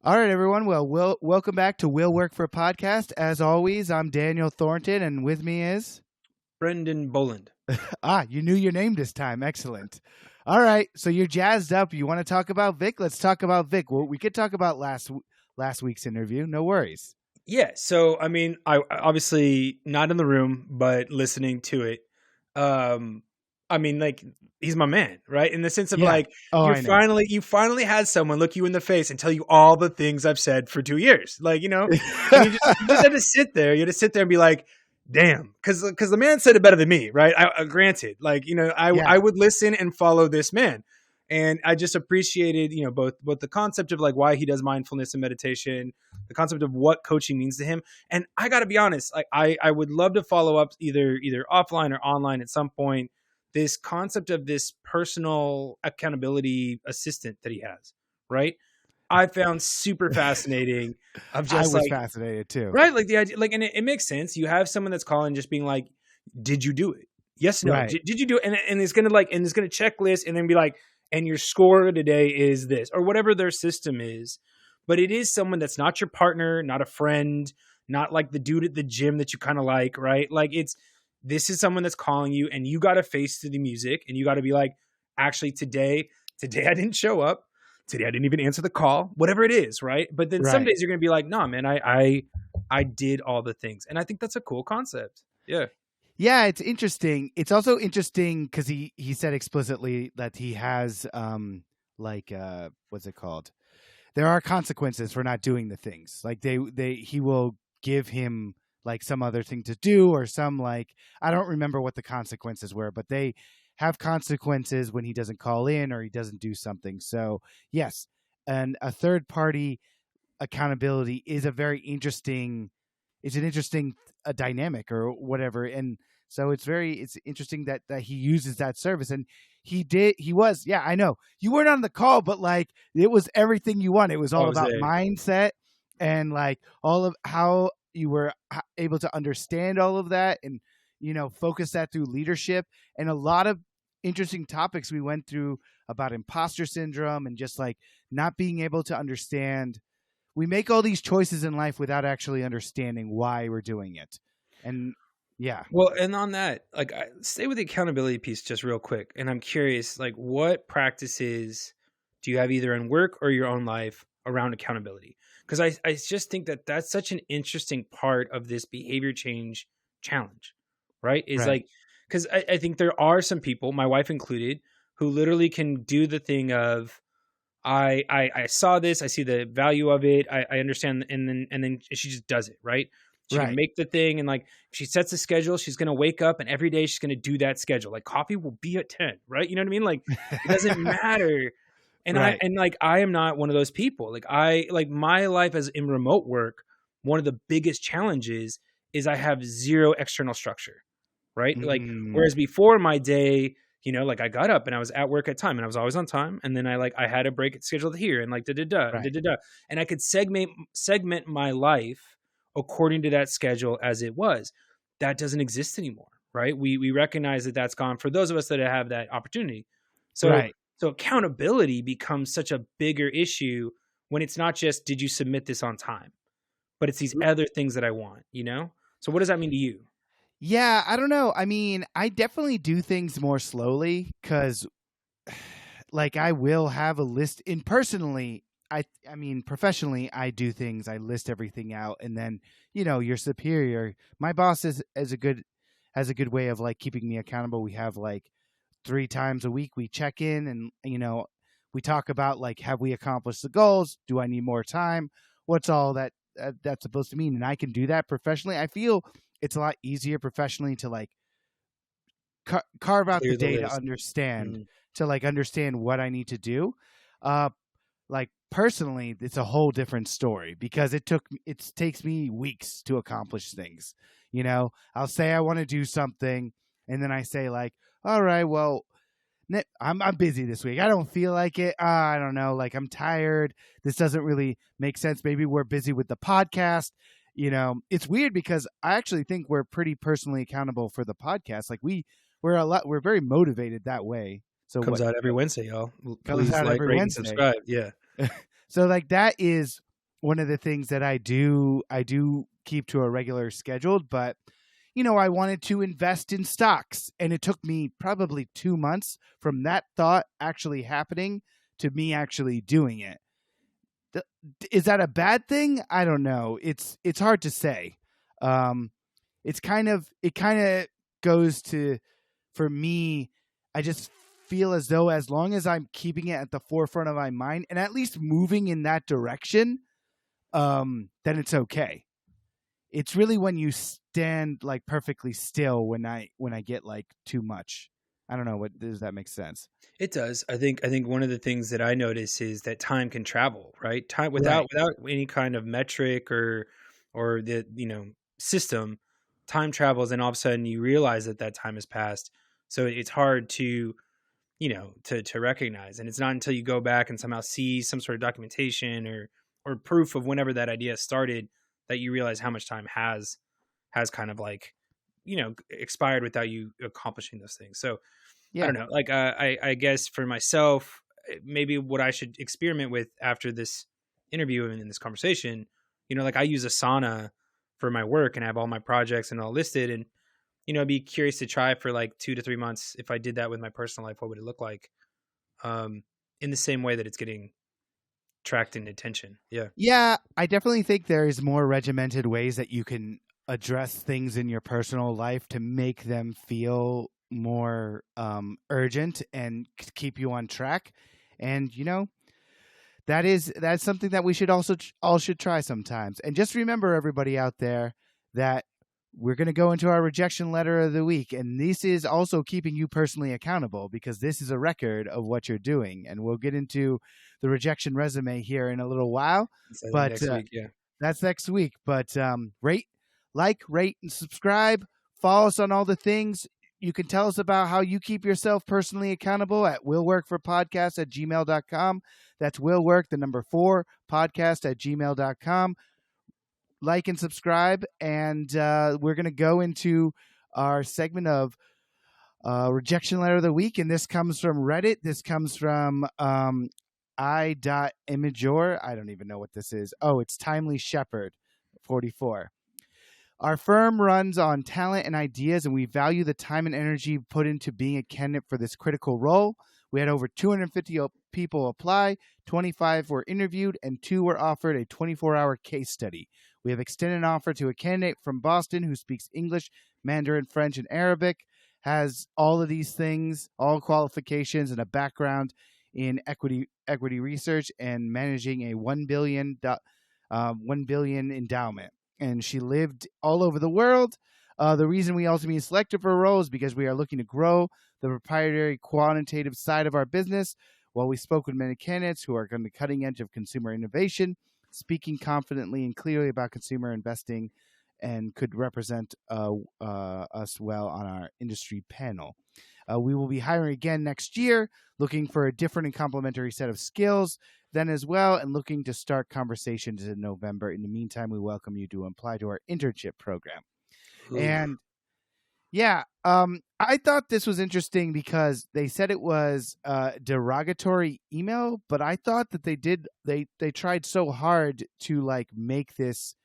All right, everyone. Well, welcome back to Will Work for Podcast. As always, I'm Daniel Thornton, and with me is Brendan Boland. you knew your name this time. Excellent. All right, so you're jazzed up. You want to talk about Vic? Let's talk about Vic. Well, we could talk about last week's interview. No worries. Yeah, so I mean, I obviously not in the room, but listening to it. I mean, like he's my man, right? In the sense of like you finally had someone look you in the face and tell you all the things I've said for 2 years. Like, you just had to sit there. You had to sit there and be like, damn, because the man said it better than me, right? Granted, like, I would listen and follow this man. And I just appreciated, both the concept of like why he does mindfulness and meditation, the concept of what coaching means to him. And I got to be honest, like I would love to follow up either offline or online at some point, this concept of this personal accountability assistant that he has, right? I found super fascinating. I was fascinated too. Right? Like the idea, like, and it makes sense. You have someone that's calling just being like, did you do it? Yes, no. Right. Did you do it? And it's going to checklist and then be like, and your score today is this, or whatever their system is. But it is someone that's not your partner, not a friend, not like the dude at the gym that you kind of like, right? Like this is someone that's calling you and you got to face to the music and you got to be like, actually today I didn't show up. Today I didn't even answer the call, whatever it is, right? But then some days you're going to be like, nah, man, I did all the things. And I think that's a cool concept. Yeah. Yeah, it's interesting. It's also interesting because he said explicitly that he has what's it called? There are consequences for not doing the things. Like he will give him like some other thing to do or some like, I don't remember what the consequences were, but they have consequences when he doesn't call in or he doesn't do something. So yes, and a third party accountability is an interesting dynamic or whatever. And so it's interesting that he uses that service. And I know you weren't on the call, but like it was everything you want. It was all about mindset and like all of how you were able to understand all of that and, focus that through leadership and a lot of interesting topics we went through about imposter syndrome and just like not being able to understand. We make all these choices in life without actually understanding why we're doing it. And yeah. Well, and on that, like stay with the accountability piece just real quick. And I'm curious, like what practices do you have either in work or your own life around accountability? Because I just think that that's such an interesting part of this behavior change challenge, right? Like, because I think there are some people, my wife included, who literally can do the thing of, I saw this, I see the value of it, I understand, and then she just does it, right? She can make the thing, and like if she sets a schedule, she's gonna wake up and every day she's gonna do that schedule. Like coffee will be at 10, right? You know what I mean? Like it doesn't matter. And I am not one of those people. Like my life as in remote work, one of the biggest challenges is I have zero external structure, right? Like whereas before my day, like I got up and I was at work at time and I was always on time. And then I had a break scheduled here and like and I could segment my life according to that schedule as it was. That doesn't exist anymore, right? We recognize that that's gone for those of us that have that opportunity. So accountability becomes such a bigger issue when it's not just, did you submit this on time? But it's these other things that I want, So what does that mean to you? Yeah, I don't know. I mean, I definitely do things more slowly because like I will have a list personally. I mean, professionally, I do things. I list everything out. And then, your superior, my boss has a good way of like keeping me accountable. We have like 3 times a week we check in and, we talk about like, have we accomplished the goals? Do I need more time? What's all that's supposed to mean? And I can do that professionally. I feel it's a lot easier professionally to like carve out the day to understand, to like understand what I need to do. Like personally, it's a whole different story because it takes me weeks to accomplish things. I'll say I want to do something and then I say like, all right, well, I'm busy this week. I don't feel like it. I don't know. Like I'm tired. This doesn't really make sense. Maybe we're busy with the podcast. It's weird because I actually think we're pretty personally accountable for the podcast. Like we're very motivated that way. So comes out every Wednesday, y'all. Comes out every Wednesday. Subscribe. Yeah. So like that is one of the things that I do keep to a regular schedule, but I wanted to invest in stocks, and it took me probably 2 months from that thought actually happening to me actually doing it. Is that a bad thing? I don't know. It's hard to say. It kind of goes to, for me, I just feel as though as long as I'm keeping it at the forefront of my mind and at least moving in that direction, then it's okay. It's really when you stand like perfectly still when I get like too much. I don't know. What does that make sense? It does. I think one of the things that I notice is that time can travel, right? Time Right. without any kind of metric or the system, time travels, and all of a sudden you realize that time has passed. So it's hard to to recognize, and it's not until you go back and somehow see some sort of documentation or proof of whenever that idea started that you realize how much time has kind of like expired without you accomplishing those things. So I Yeah. don't know. Like, I guess for myself, maybe what I should experiment with after this interview and in this conversation, like I use Asana for my work and I have all my projects and all listed, and I'd be curious to try for like 2 to 3 months. If I did that with my personal life, what would it look like? In the same way that it's getting tracked in attention. Yeah. Yeah, I definitely think there is more regimented ways that you can address things in your personal life to make them feel more urgent and keep you on track. And that's something that we should also all should try sometimes. And just remember, everybody out there, that we're going to go into our rejection letter of the week, and this is also keeping you personally accountable because this is a record of what you're doing. And we'll get into the rejection resume here in a little while, So but next week, yeah. that's next week. But rate, and subscribe. Follow us on all the things. You can tell us about how you keep yourself personally accountable at willworkforpodcast@gmail.com. That's willwork, the number 4, podcast@gmail.com. Like and subscribe, and we're going to go into our segment of rejection letter of the week, and this comes from Reddit. This comes from I.Imagor. I don't even know what this is. Oh, it's Timely Shepherd 44. Our firm runs on talent and ideas, and we value the time and energy put into being a candidate for this critical role. We had over 250 people apply, 25 were interviewed, and 2 were offered a 24-hour case study. We have extended an offer to a candidate from Boston who speaks English, Mandarin, French, and Arabic, has all of these things, all qualifications, and a background in equity research and managing a $1 billion endowment. And she lived all over the world. The reason we also being selected for a role is because we are looking to grow the proprietary quantitative side of our business. While we spoke with many candidates who are on the cutting edge of consumer innovation, speaking confidently and clearly about consumer investing, and could represent us well on our industry panel. We will be hiring again next year, looking for a different and complementary set of skills then as well, and looking to start conversations in November. In the meantime, we welcome you to apply to our internship program. Ooh. And yeah, I thought this was interesting because they said it was a derogatory email, but I thought that they tried so hard to like make this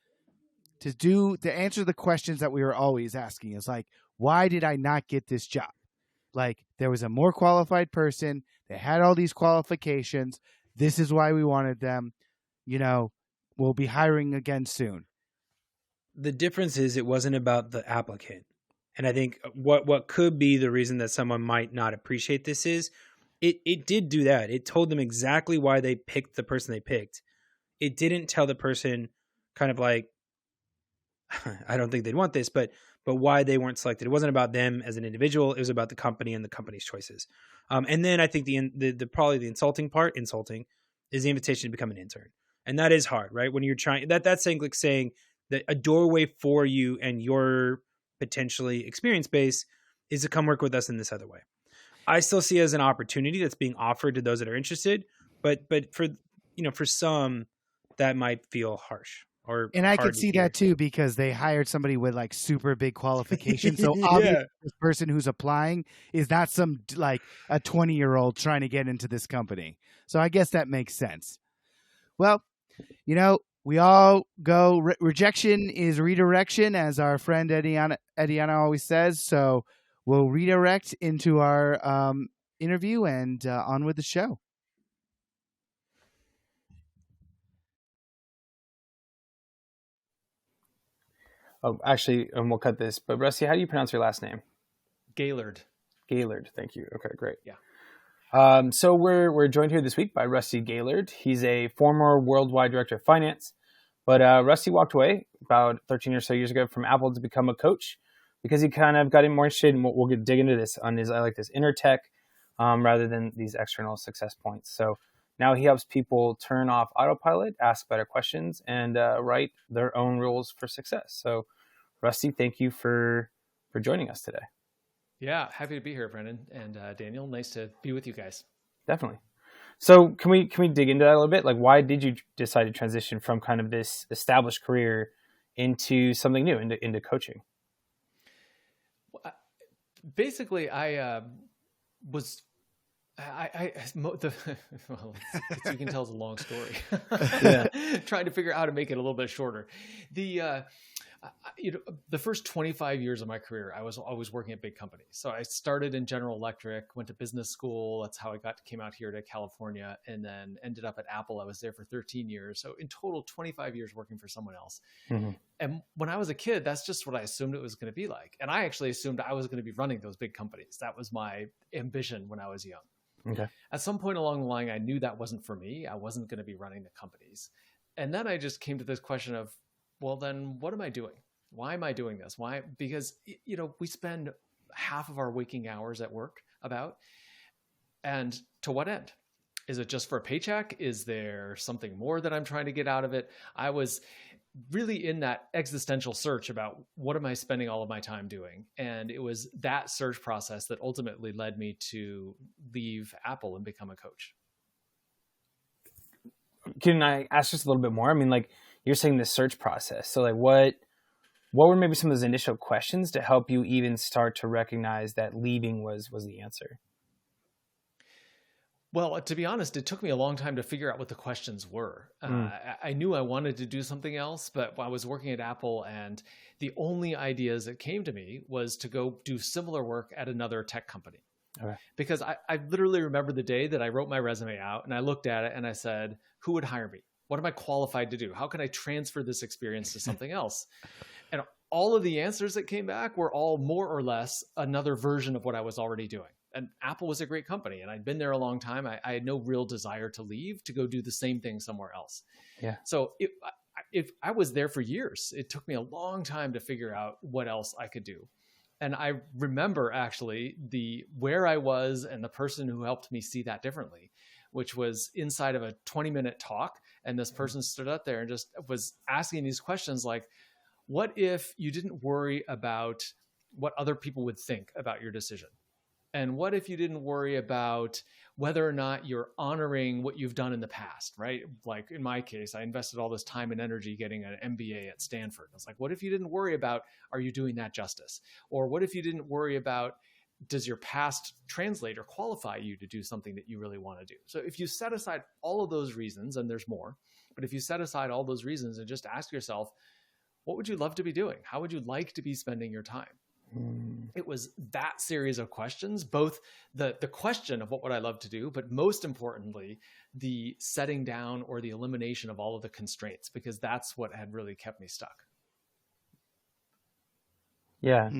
to answer the questions that we were always asking. Is like, why did I not get this job? Like, there was a more qualified person. They had all these qualifications. This is why we wanted them. We'll be hiring again soon. The difference is it wasn't about the applicant. And I think what could be the reason that someone might not appreciate this is it did do that. It told them exactly why they picked the person they picked. It didn't tell the person kind of like, I don't think they'd want this, but why they weren't selected. It wasn't about them as an individual. It was about the company and the company's choices. And then I think the probably the insulting is the invitation to become an intern. And that is hard, right? When you're trying that's saying that a doorway for you and your potentially experience base is to come work with us in this other way. I still see it as an opportunity that's being offered to those that are interested, but for some that might feel harsh. And I could see that too, because they hired somebody with like super big qualifications. So obviously this person who's applying is not some like a 20-year-old trying to get into this company. So I guess that makes sense. Well, we all go. Rejection is redirection, as our friend Ediana always says. So we'll redirect into our interview and on with the show. Oh, actually, we'll cut this. But Rusty, how do you pronounce your last name? Gaillard. Gaillard. Thank you. Okay, great. Yeah. So we're joined here this week by Rusty Gaillard. He's a former worldwide director of finance, but Rusty walked away about 13 or so years ago from Apple to become a coach because he kind of got more interested, and we'll dig into this on his InnerTech rather than these external success points. So now he helps people turn off autopilot, ask better questions, and write their own rules for success. So, Rusty, thank you for joining us today. Yeah, happy to be here, Brendan and Daniel. Nice to be with you guys. Definitely. So, can we dig into that a little bit? Like, why did you decide to transition from kind of this established career into something new, into coaching? Basically, was. Well, you can tell it's a long story. Trying to figure out how to make it a little bit shorter. The first 25 years of my career, I was always working at big companies. So I started in General Electric, went to business school. That's how I came out here to California, and then ended up at Apple. I was there for 13 years. So in total, 25 years working for someone else. Mm-hmm. And when I was a kid, that's just what I assumed it was going to be like. And I actually assumed I was going to be running those big companies. That was my ambition when I was young. Okay. At some point along the line, I knew that wasn't for me. I wasn't going to be running the companies. And then I just came to this question of, well, then what am I doing? Why am I doing this? Why? Because, we spend half of our waking hours at work and to what end? Is it just for a paycheck? Is there something more that I'm trying to get out of it? I was really in that existential search about what am I spending all of my time doing? And it was that search process that ultimately led me to leave Apple and become a coach. Can I ask just a little bit more? I mean, like, you're saying the search process. So like what were maybe some of those initial questions to help you even start to recognize that leaving was the answer? Well, to be honest, it took me a long time to figure out what the questions were. I knew I wanted to do something else, but I was working at Apple, and the only ideas that came to me was to go do similar work at another tech company. Okay. Because I literally remember the day that I wrote my resume out and I looked at it and I said, who would hire me? What am I qualified to do? How can I transfer this experience to something else? And all of the answers that came back were all more or less another version of what I was already doing. And Apple was a great company, and I'd been there a long time. I had no real desire to leave to go do the same thing somewhere else. Yeah. So if I was there for years, it took me a long time to figure out what else I could do. And I remember actually where I was and the person who helped me see that differently, which was inside of a 20-minute talk. And this person stood up there and just was asking these questions like, what if you didn't worry about what other people would think about your decision? And what if you didn't worry about whether or not you're honoring what you've done in the past, right? Like in my case, I invested all this time and energy getting an MBA at Stanford. I was like, what if you didn't worry about, are you doing that justice? Or what if you didn't worry about, does your past translate or qualify you to do something that you really want to do? So if you set aside all of those reasons, and there's more, but if you set aside all those reasons and just ask yourself, what would you love to be doing? How would you like to be spending your time? It was that series of questions, both the question of what would I love to do, but most importantly, the setting down or the elimination of all of the constraints, because that's what had really kept me stuck. Yeah.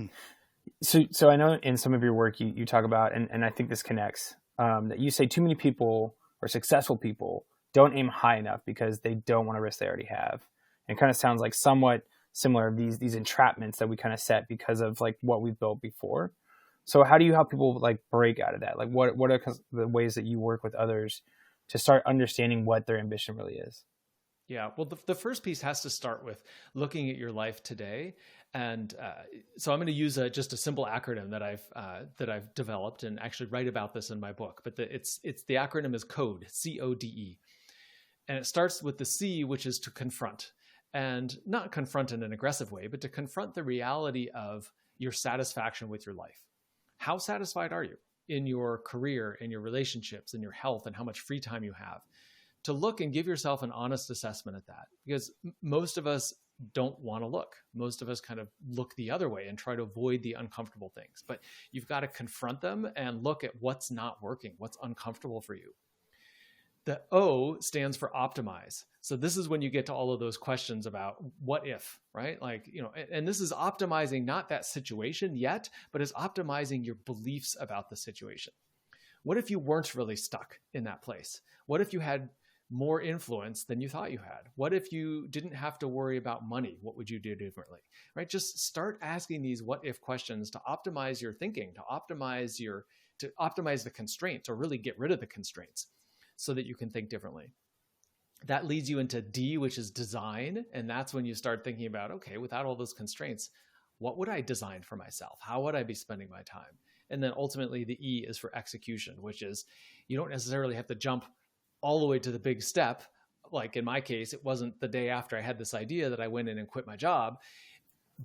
So I know in some of your work you talk about, and I think this connects, that you say too many people or successful people don't aim high enough because they don't want to risk they already have. And it kind of sounds like somewhat similar, these entrapments that we kind of set because of like what we've built before. So how do you help people like break out of that? Like what are the ways that you work with others to start understanding what their ambition really is? Yeah, well, the first piece has to start with looking at your life today. And so I'm going to use just a simple acronym that I've developed, and actually write about this in my book. But the acronym is CODE, CODE. And it starts with the C, which is to confront. And not confront in an aggressive way, but to confront the reality of your satisfaction with your life. How satisfied are you in your career, in your relationships, in your health, and how much free time you have? to look and give yourself an honest assessment at that, because most of us don't want to look. Most of us kind of look the other way and try to avoid the uncomfortable things, but you've got to confront them and look at what's not working, what's uncomfortable for you. The O stands for optimize. So this is when you get to all of those questions about what if, right? Like, you know, and this is optimizing not that situation yet, but is optimizing your beliefs about the situation. What if you weren't really stuck in that place? What if you had more influence than you thought you had? What if you didn't have to worry about money? What would you do differently? Right? Just start asking these what if questions to optimize your thinking, to optimize the constraints, or really get rid of the constraints so that you can think differently. That leads you into D, which is design. And that's when you start thinking about, okay, without all those constraints, what would I design for myself? How would I be spending my time? And then ultimately the E is for execution, which is you don't necessarily have to jump all the way to the big step. Like in my case, it wasn't the day after I had this idea that I went in and quit my job,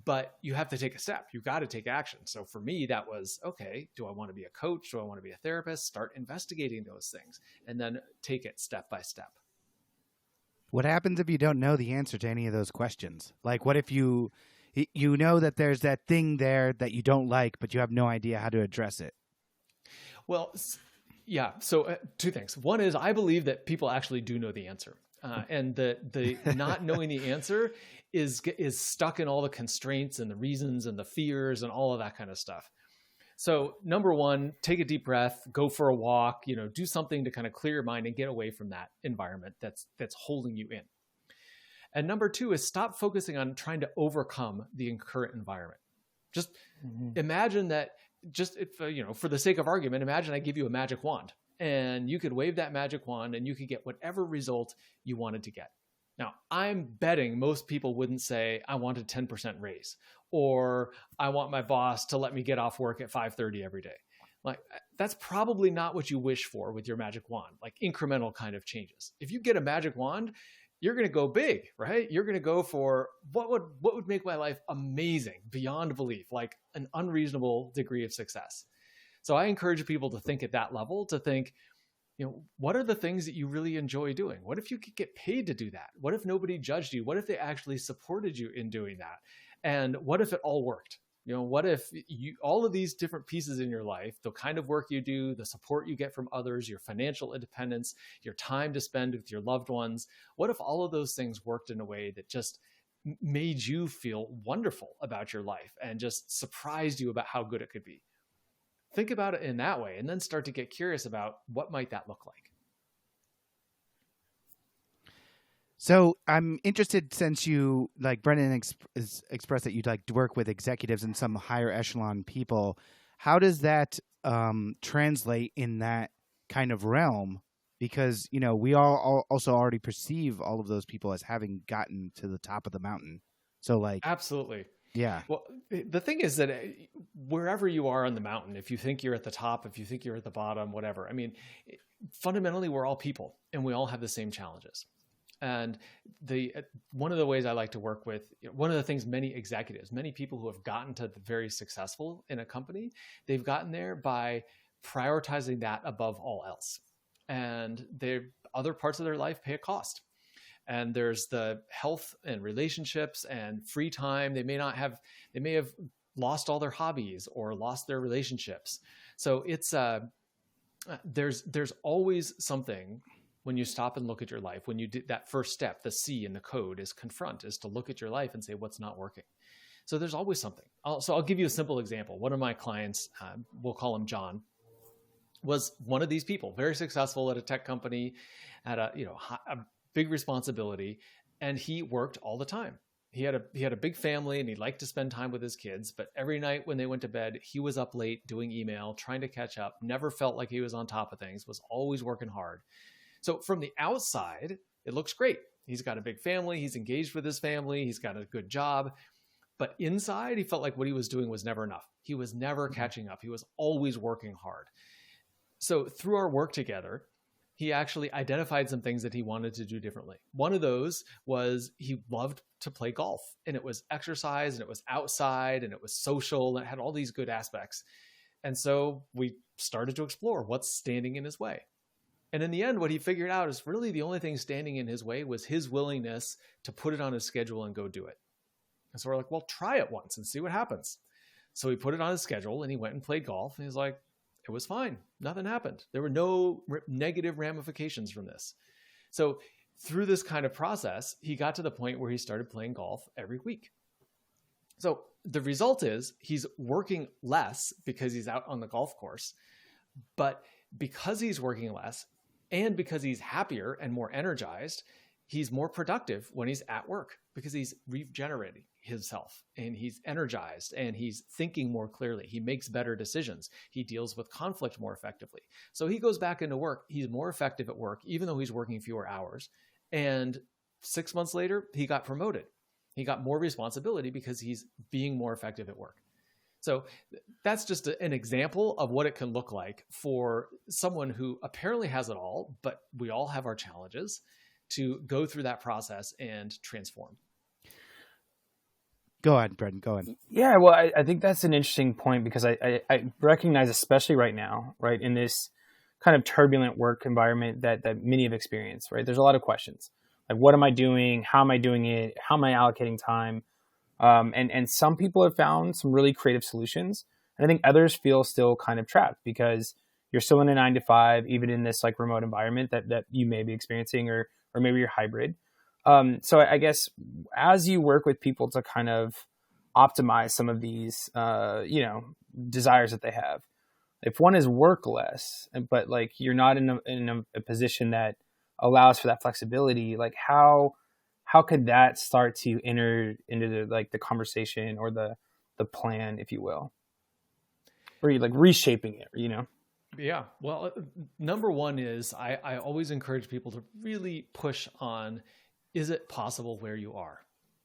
but you have to take a step. You've got to take action. So for me, that was, okay, do I want to be a coach? Do I want to be a therapist? Start investigating those things and then take it step by step. What happens if you don't know the answer to any of those questions? Like, what if you know that there's that thing there that you don't like, but you have no idea how to address it? Well, yeah. So two things. One is I believe that people actually do know the answer. And the not knowing the answer is stuck in all the constraints and the reasons and the fears and all of that kind of stuff. So number one, take a deep breath, go for a walk, you know, do something to kind of clear your mind and get away from that environment that's holding you in. And number two is stop focusing on trying to overcome the current environment. Just imagine that, just if, you know, for the sake of argument, imagine I give you a magic wand and you could wave that magic wand and you could get whatever result you wanted to get. Now, I'm betting most people wouldn't say, I want a 10% raise, or I want my boss to let me get off work at 5:30 every day. Like, that's probably not what you wish for with your magic wand, like incremental kind of changes. If you get a magic wand, you're going to go big, right? You're going to go for what would make my life amazing beyond belief, like an unreasonable degree of success. So I encourage people to think at that level, to think, you know, what are the things that you really enjoy doing? What if you could get paid to do that? What if nobody judged you? What if they actually supported you in doing that? And what if it all worked? You know, what if all of these different pieces in your life, the kind of work you do, the support you get from others, your financial independence, your time to spend with your loved ones, what if all of those things worked in a way that just made you feel wonderful about your life and just surprised you about how good it could be? Think about it in that way and then start to get curious about what might that look like. So I'm interested, since you, like Brendan expressed that you'd like to work with executives and some higher echelon people. How does that translate in that kind of realm? Because, you know, we all also already perceive all of those people as having gotten to the top of the mountain. So like, absolutely. Yeah. Well, the thing is that wherever you are on the mountain, if you think you're at the top, if you think you're at the bottom, whatever, I mean, fundamentally, we're all people and we all have the same challenges. And one of the ways I like to work with, one of the things many executives, many people who have gotten to the very successful in a company, they've gotten there by prioritizing that above all else. And other parts of their life pay a cost. And there's the health and relationships and free time. They may have lost all their hobbies or lost their relationships. So it's there's always something when you stop and look at your life. When you did that first step, the C in the code is confront, is to look at your life and say what's not working. So there's always something. I'll give you a simple example. One of my clients, we'll call him John, was one of these people, very successful at a tech company, had a big responsibility, and he worked all the time. He had a big family and he liked to spend time with his kids, but every night when they went to bed, he was up late doing email, trying to catch up, never felt like he was on top of things, was always working hard. So from the outside, it looks great. He's got a big family, he's engaged with his family, he's got a good job, but inside he felt like what he was doing was never enough. He was never catching up. He was always working hard. So through our work together, he actually identified some things that he wanted to do differently. One of those was he loved to play golf, and it was exercise and it was outside and it was social and it had all these good aspects. And so we started to explore what's standing in his way. And in the end, what he figured out is really the only thing standing in his way was his willingness to put it on his schedule and go do it. And so we're like, well, try it once and see what happens. So he put it on his schedule and he went and played golf. And he's like, it was fine. Nothing happened. There were no negative ramifications from this. So through this kind of process, he got to the point where he started playing golf every week. So the result is he's working less because he's out on the golf course. But because he's working less and because he's happier and more energized, he's more productive when he's at work because he's regenerating himself and he's energized and he's thinking more clearly. He makes better decisions. He deals with conflict more effectively. So he goes back into work. He's more effective at work, even though he's working fewer hours. And 6 months later, he got promoted. He got more responsibility because he's being more effective at work. So that's just an example of what it can look like for someone who apparently has it all, but we all have our challenges, to go through that process and transform. Go ahead, Brendan. Go ahead. Yeah, well, I think that's an interesting point because I recognize, especially right now, right, in this kind of turbulent work environment that many have experienced, right? There's a lot of questions. Like, what am I doing? How am I doing it? How am I allocating time? And some people have found some really creative solutions. And I think others feel still kind of trapped because you're still in a 9 to 5, even in this like remote environment that you may be experiencing, or maybe you're hybrid. So I guess as you work with people to kind of optimize some of these, desires that they have, if one is work less, but like you're not in a position that allows for that flexibility, like how could that start to enter into the conversation or the plan, if you will, or you like reshaping it, Yeah. Well, number one is I always encourage people to really push on, is it possible where you are?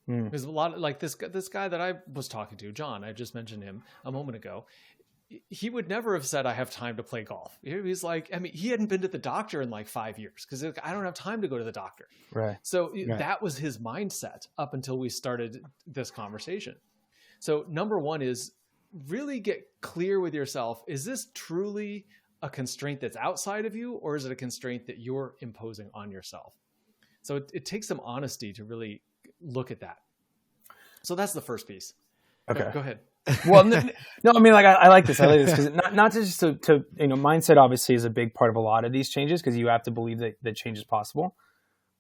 Because a lot of, like this guy that I was talking to, John, I just mentioned him a moment ago. He would never have said, I have time to play golf. He's like, I mean, he hadn't been to the doctor in like 5 years because I don't have time to go to the doctor. Right. So that was his mindset up until we started this conversation. So number one is really get clear with yourself. Is this truly a constraint that's outside of you, or is it a constraint that you're imposing on yourself? So it takes some honesty to really look at that. So that's the first piece. Okay. Go ahead. Well, no, I mean, like, I like this. I like this because not just to mindset obviously is a big part of a lot of these changes because you have to believe that change is possible.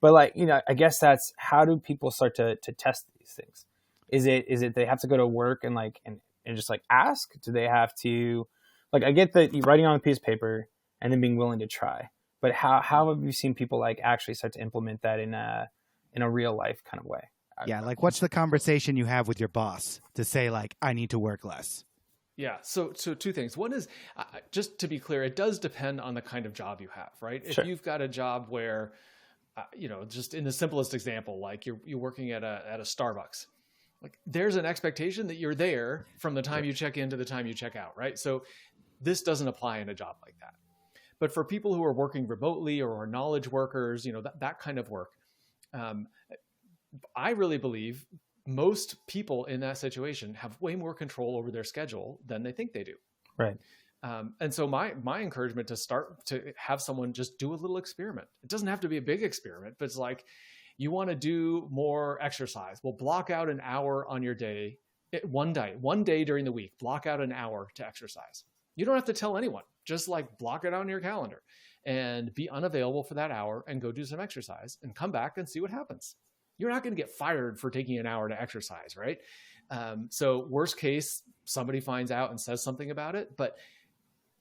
But like, I guess that's how do people start to test these things? Is it they have to go to work and just like ask? Do they have to, like, I get that writing on a piece of paper and then being willing to try, but how have you seen people like actually start to implement that in a real life kind of way? Yeah, like what's the conversation you have with your boss to say like, I need to work less? Yeah. So two things. One is just to be clear, it does depend on the kind of job you have, right? Sure. If you've got a job where, just in the simplest example, like you're working at a Starbucks, like there's an expectation that you're there from the time you check in to the time you check out, right? So this doesn't apply in a job like that. But for people who are working remotely or are knowledge workers, that kind of work, I really believe most people in that situation have way more control over their schedule than they think they do. Right. And so my encouragement to start to have someone just do a little experiment. It doesn't have to be a big experiment, but it's like, you want to do more exercise. Well, block out an hour on your day, one day during the week, block out an hour to exercise. You don't have to tell anyone, just like block it on your calendar and be unavailable for that hour and go do some exercise and come back and see what happens. You're not going to get fired for taking an hour to exercise, right? So worst case, somebody finds out and says something about it, but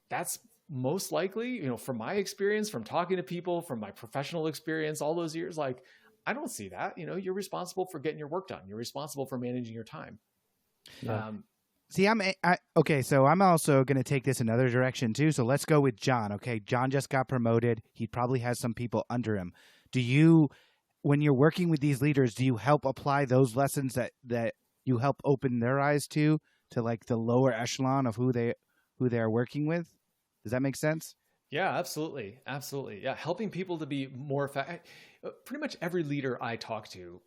that's most likely, from my experience, from talking to people, from my professional experience, all those years, like, I don't see that. You're responsible for getting your work done. You're responsible for managing your time. Yeah. See, okay, so I'm also going to take this another direction too. So let's go with John. Okay, John just got promoted. He probably has some people under him. When you're working with these leaders, do you help apply those lessons that you help open their eyes to like the lower echelon of who they are working with? Does that make sense? Yeah, absolutely. Absolutely. Yeah. Helping people to be more effective. Pretty much every leader I talk to,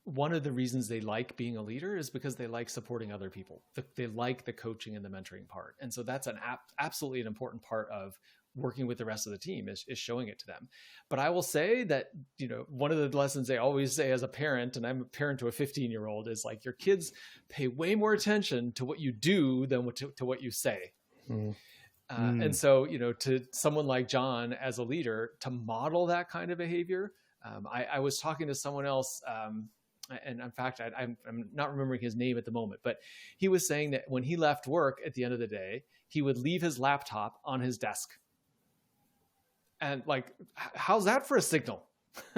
one of the reasons they like being a leader is because they like supporting other people. They like the coaching and the mentoring part. And so that's absolutely an important part of working with the rest of the team is showing it to them. But I will say that, one of the lessons they always say as a parent, and I'm a parent to a 15-year-old, is like, your kids pay way more attention to what you do than to what you say. And so, to someone like John as a leader, to model that kind of behavior. I was talking to someone else, and in fact, I'm not remembering his name at the moment, but he was saying that when he left work at the end of the day, he would leave his laptop on his desk. And like, how's that for a signal?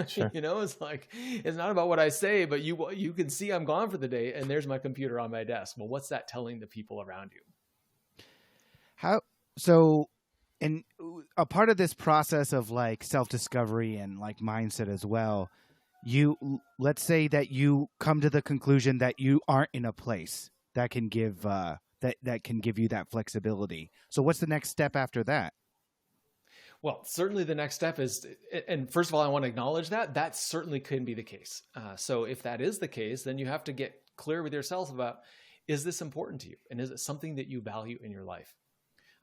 Sure. It's like, it's not about what I say, but you can see I'm gone for the day and there's my computer on my desk. Well, what's that telling the people around you? And a part of this process of like self-discovery and like mindset as well, let's say that you come to the conclusion that you aren't in a place that can give that can give you that flexibility. So what's the next step after that? Well, certainly the next step is, and first of all, I want to acknowledge that certainly could be the case. So if that is the case, then you have to get clear with yourself about, is this important to you? And is it something that you value in your life?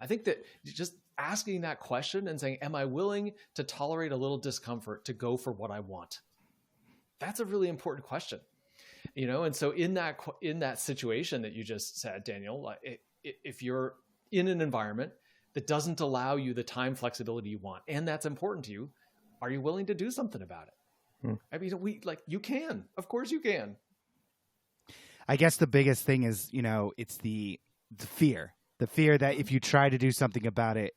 I think that just asking that question and saying, am I willing to tolerate a little discomfort to go for what I want? That's a really important question. And so in that situation that you just said, Daniel, if you're in an environment that doesn't allow you the time flexibility you want, and that's important to you, are you willing to do something about it? I mean, you can, of course you can. I guess the biggest thing is, it's the fear that if you try to do something about it,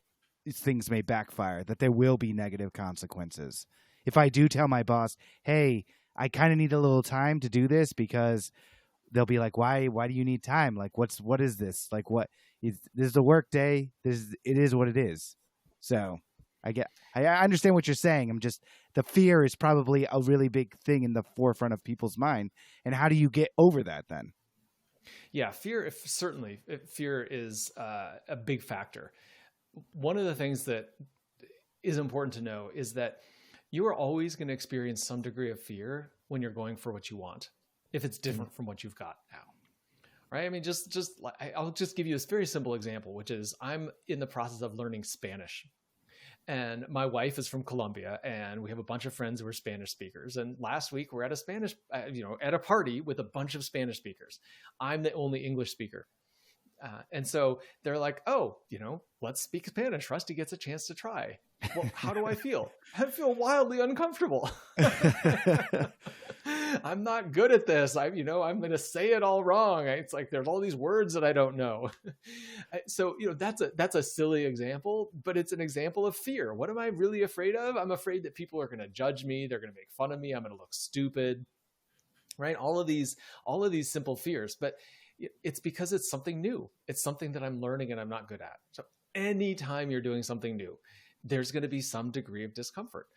things may backfire, that there will be negative consequences. If I do tell my boss, hey, I kind of need a little time to do this, because they'll be like, why do you need time? Like, what is this? Like, this is a work day. It is what it is. So I understand what you're saying. The fear is probably a really big thing in the forefront of people's mind. And how do you get over that then? Yeah, fear is a big factor. One of the things that is important to know is that you are always going to experience some degree of fear when you're going for what you want, if it's different from what you've got now. Right? I mean, I'll just give you this very simple example, which is I'm in the process of learning Spanish. And my wife is from Colombia, and we have a bunch of friends who are Spanish speakers. And last week we're at at a party with a bunch of Spanish speakers. I'm the only English speaker. And so they're like, oh, let's speak Spanish. Rusty gets a chance to try. Well, how do I feel? I feel wildly uncomfortable. I'm not good at this. I'm going to say it all wrong. It's like, there's all these words that I don't know. So, that's a silly example, but it's an example of fear. What am I really afraid of? I'm afraid that people are going to judge me. They're going to make fun of me. I'm going to look stupid, right? All of these simple fears, but it's because it's something new. It's something that I'm learning and I'm not good at. So anytime you're doing something new, there's going to be some degree of discomfort.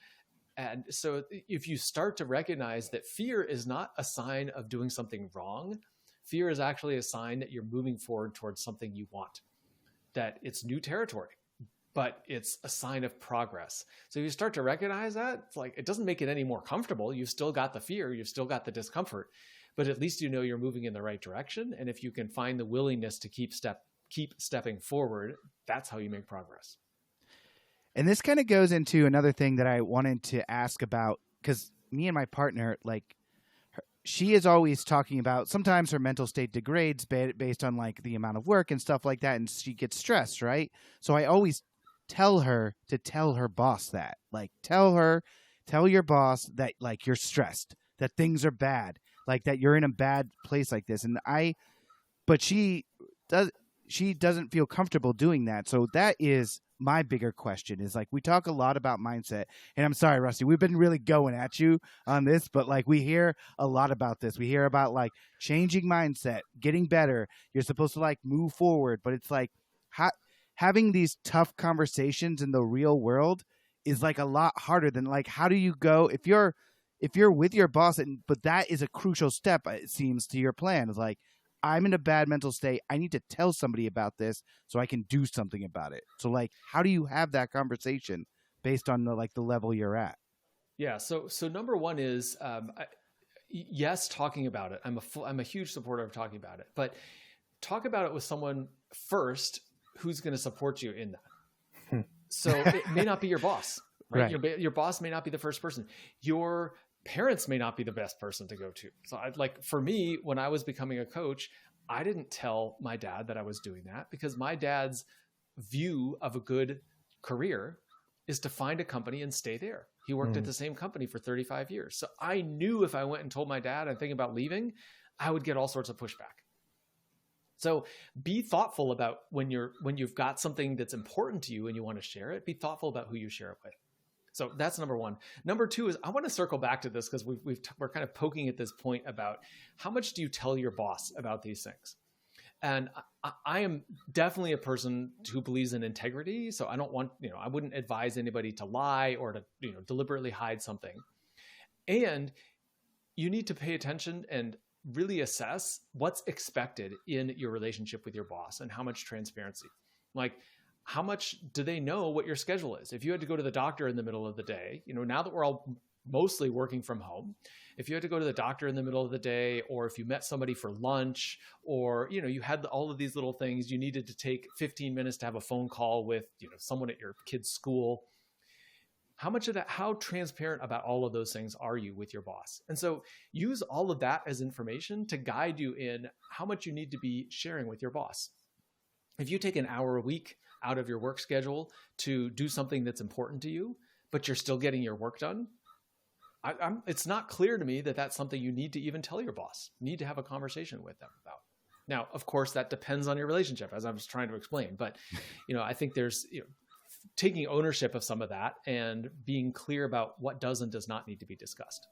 And so if you start to recognize that fear is not a sign of doing something wrong, fear is actually a sign that you're moving forward towards something you want, that it's new territory, but it's a sign of progress. So you start to recognize that, it's like, it doesn't make it any more comfortable. You've still got the fear, you've still got the discomfort, but at least you're moving in the right direction. And if you can find the willingness to keep stepping forward, that's how you make progress. And this kind of goes into another thing that I wanted to ask about, because me and my partner, she is always talking about, sometimes her mental state degrades based on like the amount of work and stuff like that, and she gets stressed, right? So I always tell her to tell her boss that, like, tell your boss that like you're stressed, that things are bad, like that you're in a bad place like this. But she doesn't feel comfortable doing that. So that is my bigger question, is like, we talk a lot about mindset, and I'm sorry, Rusty, we've been really going at you on this, but like, we hear a lot about this. We hear about like changing mindset, getting better. You're supposed to like move forward, but it's like having these tough conversations in the real world is like a lot harder than like, how do you go if you're with your boss, but that is a crucial step, it seems, to your plan. It's like, I'm in a bad mental state. I need to tell somebody about this so I can do something about it. So like, how do you have that conversation based on the level you're at? Yeah. So number one is, yes, talking about it. I'm a huge supporter of talking about it, but talk about it with someone first who's going to support you in that. So it may not be your boss, right? Right. Your boss may not be the first person. Your parents may not be the best person to go to. So for me, when I was becoming a coach, I didn't tell my dad that I was doing that, because my dad's view of a good career is to find a company and stay there. He worked at the same company for 35 years. So I knew if I went and told my dad I'm thinking about leaving, I would get all sorts of pushback. So be thoughtful about when you've got something that's important to you and you want to share it, be thoughtful about who you share it with. So that's number one. Number two is, I want to circle back to this, because we're kind of poking at this point about how much do you tell your boss about these things? And I am definitely a person who believes in integrity. So I don't want, I wouldn't advise anybody to lie or to, deliberately hide something. And you need to pay attention and really assess what's expected in your relationship with your boss and how much transparency. Like, how much do they know what your schedule is? If you had to go to the doctor in the middle of the day, now that we're all mostly working from home, if you had to go to the doctor in the middle of the day, or if you met somebody for lunch, or, you had all of these little things, you needed to take 15 minutes to have a phone call with, someone at your kid's school. How much of that, how transparent about all of those things are you with your boss? And so use all of that as information to guide you in how much you need to be sharing with your boss. If you take an hour a week out of your work schedule to do something that's important to you, but you're still getting your work done, it's not clear to me that that's something you need to even tell your boss. You need to have a conversation with them about. Now, of course, that depends on your relationship, as I was trying to explain. But, I think there's taking ownership of some of that and being clear about what does and does not need to be discussed.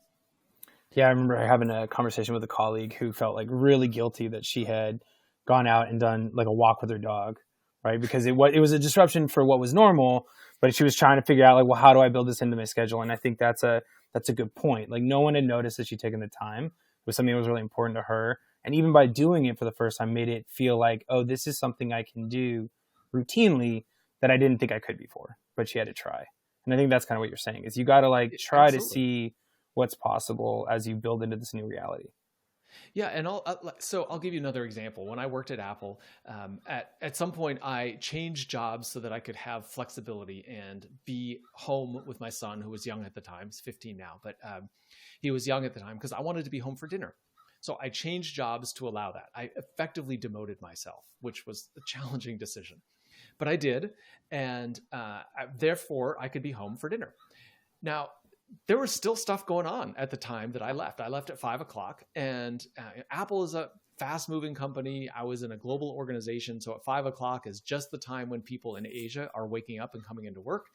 Yeah, I remember having a conversation with a colleague who felt like really guilty that she had gone out and done like a walk with her dog, right? Because it was a disruption for what was normal, but she was trying to figure out like, well, how do I build this into my schedule? And I think that's a good point. Like, no one had noticed that she'd taken the time. It was something that was really important to her. And even by doing it for the first time, made it feel like, oh, this is something I can do routinely that I didn't think I could before, but she had to try. And I think that's kind of what you're saying, is you got to like try to see what's possible as you build into this new reality. Yeah. And I'll give you another example. When I worked at Apple, at some point I changed jobs so that I could have flexibility and be home with my son, who was young at the time. He's 15 now, but he was young at the time, because I wanted to be home for dinner. So I changed jobs to allow that. I effectively demoted myself, which was a challenging decision, but I did. And therefore I could be home for dinner. Now, there was still stuff going on at the time that I left. I left at 5:00, and Apple is a fast moving company. I was in a global organization. So at 5:00 is just the time when people in Asia are waking up and coming into work.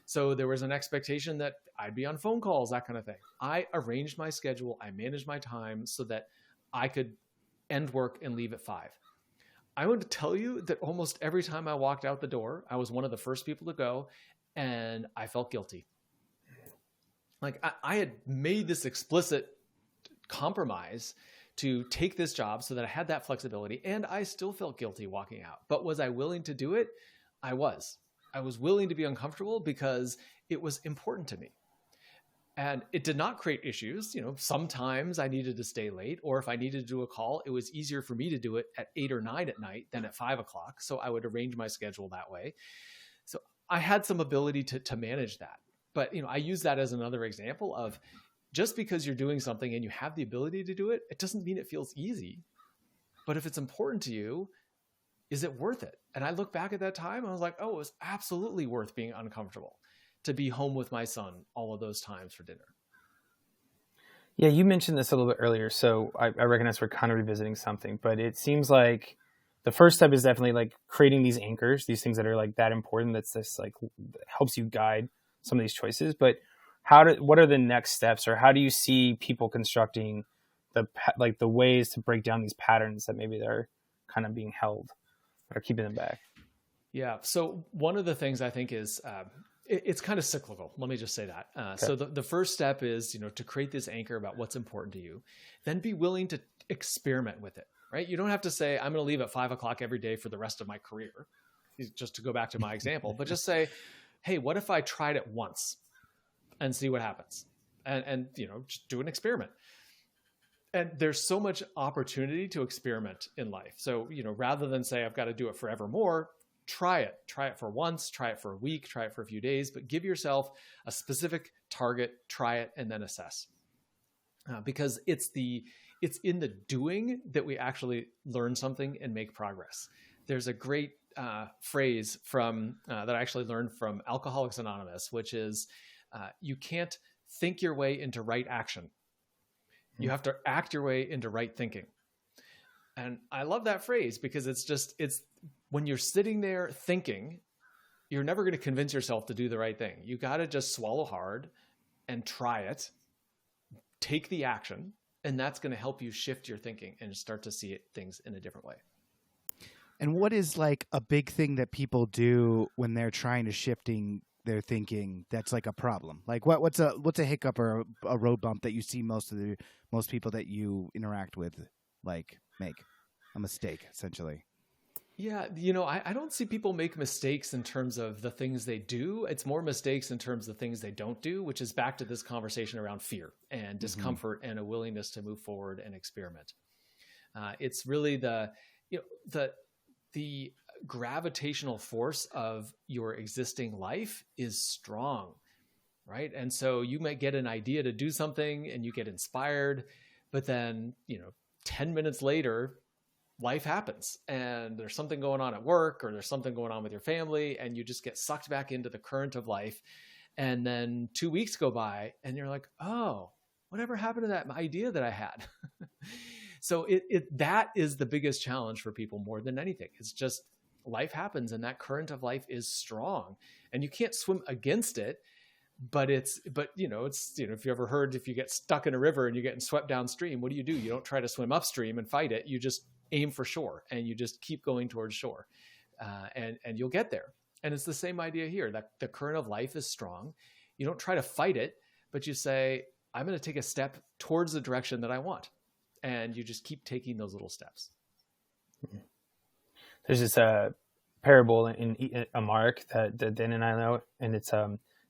So there was an expectation that I'd be on phone calls, that kind of thing. I arranged my schedule. I managed my time so that I could end work and leave at 5. I want to tell you that almost every time I walked out the door, I was one of the first people to go, and I felt guilty. Like, I had made this explicit compromise to take this job so that I had that flexibility, and I still felt guilty walking out. But was I willing to do it? I was willing to be uncomfortable because it was important to me. And it did not create issues. Sometimes I needed to stay late, or if I needed to do a call, it was easier for me to do it at 8 or 9 at night than at 5:00. So I would arrange my schedule that way. So I had some ability to manage that. But, I use that as another example of, just because you're doing something and you have the ability to do it, it doesn't mean it feels easy. But if it's important to you, is it worth it? And I look back at that time and I was like, oh, it was absolutely worth being uncomfortable to be home with my son all of those times for dinner. Yeah, you mentioned this a little bit earlier, so I recognize we're kind of revisiting something, but it seems like the first step is definitely like creating these anchors, these things that are like that important, that's this like helps you guide some of these choices. But what are the next steps, or how do you see people constructing the ways to break down these patterns that maybe they're kind of being held or keeping them back? Yeah. So one of the things I think is it's kind of cyclical. Let me just say that. Okay. So the first step is, to create this anchor about what's important to you, then be willing to experiment with it, right? You don't have to say, I'm going to leave at 5:00 every day for the rest of my career, just to go back to my example, but just say, hey, what if I tried it once and see what happens? And just do an experiment. And there's so much opportunity to experiment in life. So, rather than say, I've got to do it forevermore, try it for once, try it for a week, try it for a few days, but give yourself a specific target, try it, and then assess. Because it's in the doing that we actually learn something and make progress. There's a great phrase from that I actually learned from Alcoholics Anonymous, which is you can't think your way into right action. You have to act your way into right thinking. And I love that phrase because it's when you're sitting there thinking, you're never going to convince yourself to do the right thing. You got to just swallow hard and try it, take the action, and that's going to help you shift your thinking and start to see things in a different way. And what is like a big thing that people do when they're trying to shifting their thinking that's like a problem? Like what's a hiccup or a road bump that you see most people that you interact with like make a mistake essentially? Yeah, I don't see people make mistakes in terms of the things they do. It's more mistakes in terms of things they don't do, which is back to this conversation around fear and discomfort and a willingness to move forward and experiment. It's really the gravitational force of your existing life is strong, right? And so you might get an idea to do something and you get inspired, but then, 10 minutes later, life happens and there's something going on at work or there's something going on with your family and you just get sucked back into the current of life. And then 2 weeks go by and you're like, oh, whatever happened to that idea that I had? So that is the biggest challenge for people more than anything. It's just life happens and that current of life is strong and you can't swim against it. But if you ever heard, if you get stuck in a river and you're getting swept downstream, what do? You don't try to swim upstream and fight it. You just aim for shore and you just keep going towards shore and you'll get there. And it's the same idea here, that the current of life is strong. You don't try to fight it, but you say, I'm going to take a step towards the direction that I want. And you just keep taking those little steps. There's this parable in a Mark that Dan and I know, and it's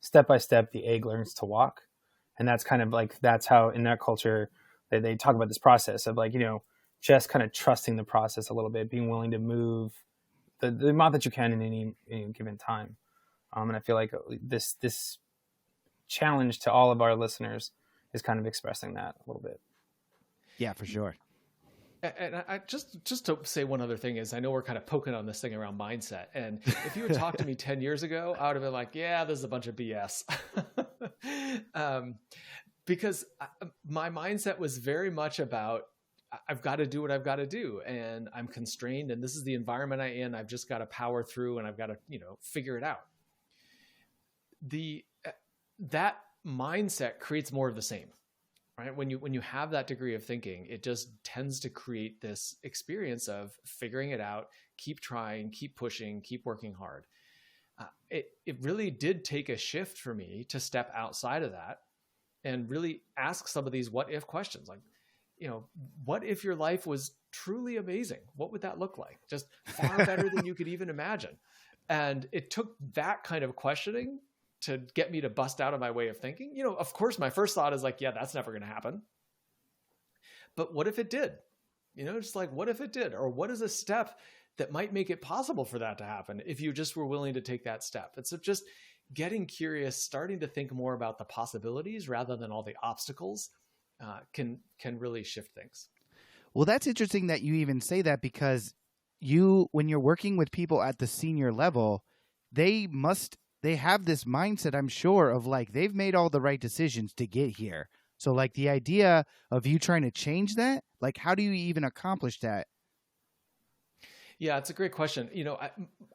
step by step, the egg learns to walk. And that's kind of like, that's how in that culture they talk about this process of like, just kind of trusting the process a little bit, being willing to move the amount that you can in any given time. And I feel like this challenge to all of our listeners is kind of expressing that a little bit. Yeah, for sure. And I just to say one other thing is, I know we're kind of poking on this thing around mindset. And if you had talked to me 10 years ago, I would have been like, yeah, this is a bunch of BS. Because my mindset was very much about, I've got to do what I've got to do. And I'm constrained and this is the environment I'm in. I've just got to power through and I've got to, figure it out. That mindset creates more of the same. Right? When you have that degree of thinking, it just tends to create this experience of figuring it out, keep trying, keep pushing, keep working hard. It really did take a shift for me to step outside of that and really ask some of these what if questions. Like, what if your life was truly amazing? What would that look like? Just far better than you could even imagine. And it took that kind of questioning to get me to bust out of my way of thinking. Of course, my first thought is like, yeah, that's never going to happen. But what if it did? Just like, what if it did? Or what is a step that might make it possible for that to happen if you just were willing to take that step? And so just getting curious, starting to think more about the possibilities rather than all the obstacles can really shift things. Well, that's interesting that you even say that, because when you're working with people at the senior level, they have this mindset, I'm sure, of like, they've made all the right decisions to get here. So like the idea of you trying to change that, like, how do you even accomplish that? Yeah, it's a great question.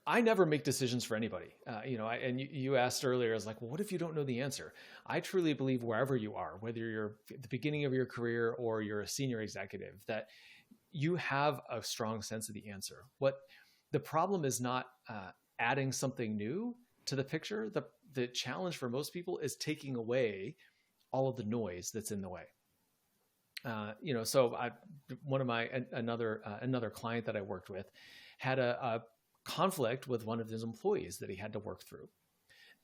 I never make decisions for anybody. And you asked earlier, I was like, well, what if you don't know the answer? I truly believe wherever you are, whether you're at the beginning of your career or you're a senior executive, that you have a strong sense of the answer. What the problem is not adding something new to the picture. The challenge for most people is taking away all of the noise that's in the way. So another client that I worked with had a conflict with one of his employees that he had to work through.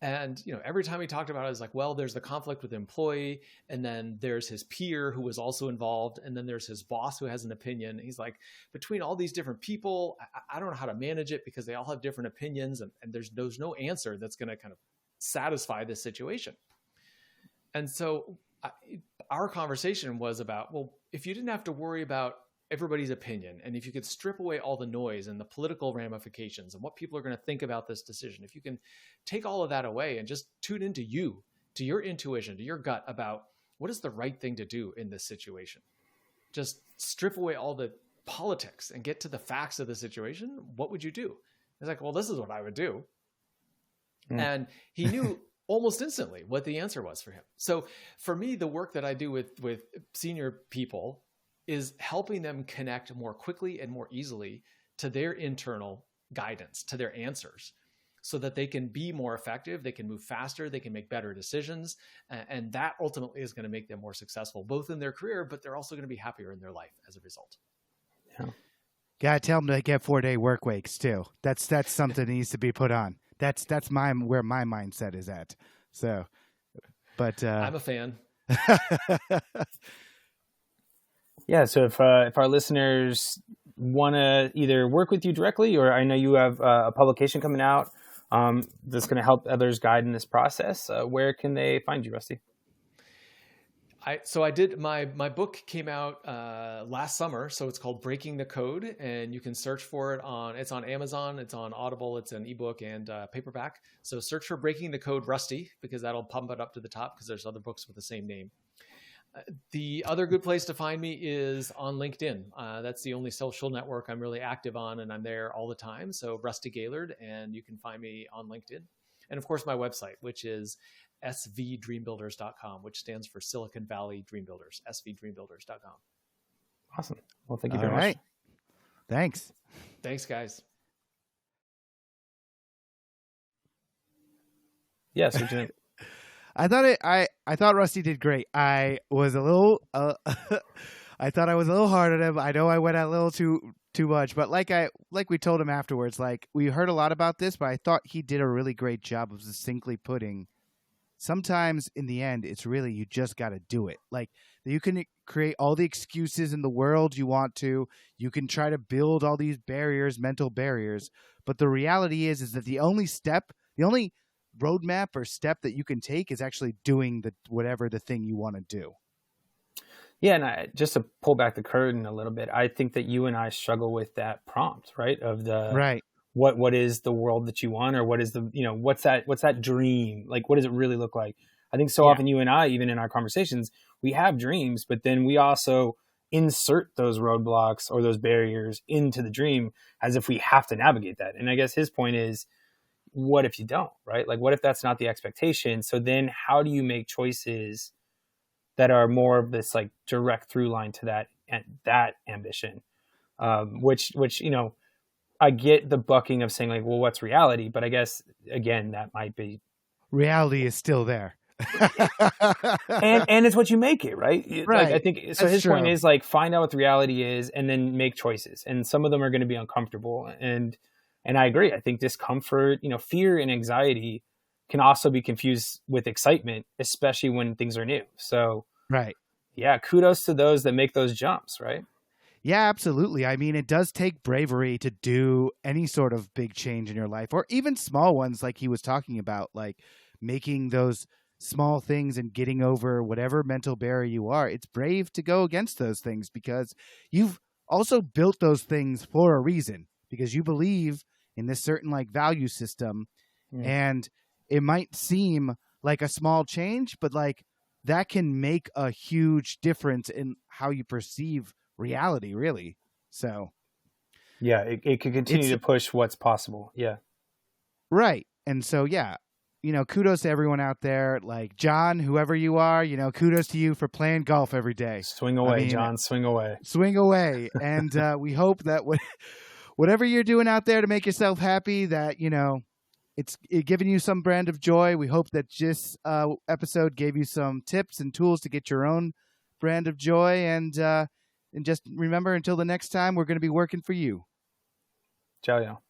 And, every time he talked about it, it's like, well, there's the conflict with the employee, and then there's his peer who was also involved, and then there's his boss who has an opinion. He's like, between all these different people, I don't know how to manage it because they all have different opinions, and there's no answer that's going to kind of satisfy this situation. And so our conversation was about, well, if you didn't have to worry about everybody's opinion, and if you could strip away all the noise and the political ramifications and what people are going to think about this decision, if you can take all of that away and just tune into you, to your intuition, to your gut about what is the right thing to do in this situation, just strip away all the politics and get to the facts of the situation, what would you do? It's like, well, this is what I would do. And he knew almost instantly what the answer was for him. So for me, the work that I do with senior people is helping them connect more quickly and more easily to their internal guidance, to their answers, so that they can be more effective, they can move faster, they can make better decisions. And that ultimately is going to make them more successful, both in their career, but they're also going to be happier in their life as a result. Yeah. Gotta tell them to get 4-day work weeks too. That's something that needs to be put on. That's where my mindset is at. So, but I'm a fan. Yeah. So if our listeners want to either work with you directly, or I know you have a publication coming out that's going to help others guide in this process, where can they find you, Rusty? I did my book came out last summer, so it's called Breaking the Code, and you can search for it it's on Amazon, it's on Audible, it's an ebook and paperback. So search for Breaking the Code Rusty, because that'll pump it up to the top, because there's other books with the same name. The other good place to find me is on LinkedIn. That's the only social network I'm really active on, and I'm there all the time. So Rusty Gaillard, and you can find me on LinkedIn. And of course, my website, which is svdreambuilders.com, which stands for Silicon Valley Dream Builders, svdreambuilders.com. Awesome. Well, thank you very much. Thanks. Thanks, guys. Yes. What do you think? I thought Rusty did great. I was a little I thought I was a little hard on him. I know I went a little too much, but like we told him afterwards, like, we heard a lot about this, but I thought he did a really great job of succinctly putting, sometimes in the end, it's really, you just got to do it. Like, you can create all the excuses in the world you want to. You can try to build all these barriers, mental barriers, but the reality is that the only roadmap or step that you can take is actually doing whatever the thing you want to do. Yeah, and just to pull back the curtain a little bit, I think that you and I struggle with that prompt, right? Of the right. What is the world that you want, or what is the what's that dream? Like, what does it really look like? I think so often you and I, even in our conversations, we have dreams, but then we also insert those roadblocks or those barriers into the dream as if we have to navigate that. And I guess his point is, what if you don't, right? Like, what if that's not the expectation? So then how do you make choices that are more of this like direct through line to that ambition? Which, I get the bucking of saying like, well, what's reality? But I guess, again, that might be. Reality is still there. and it's what you make it, right? Right. Like, I think so. His point is like, find out what the reality is and then make choices. And some of them are going to be uncomfortable. And I agree. I think discomfort, fear and anxiety can also be confused with excitement, especially when things are new. So, right. Yeah, kudos to those that make those jumps, right? Yeah, absolutely. I mean, it does take bravery to do any sort of big change in your life, or even small ones like he was talking about, like making those small things and getting over whatever mental barrier you are. It's brave to go against those things because you've also built those things for a reason, because you believe in this certain like value system. And it might seem like a small change, but like that can make a huge difference in how you perceive reality, really. So yeah, it can continue to push what's possible. Yeah. Right. And so, yeah, kudos to everyone out there, like John, whoever you are, kudos to you for playing golf every day. Swing away, John, swing away. Swing away. And we hope that whatever you're doing out there to make yourself happy, that, it's giving you some brand of joy. We hope that this episode gave you some tips and tools to get your own brand of joy. And just remember, until the next time, we're going to be working for you. Ciao, y'all.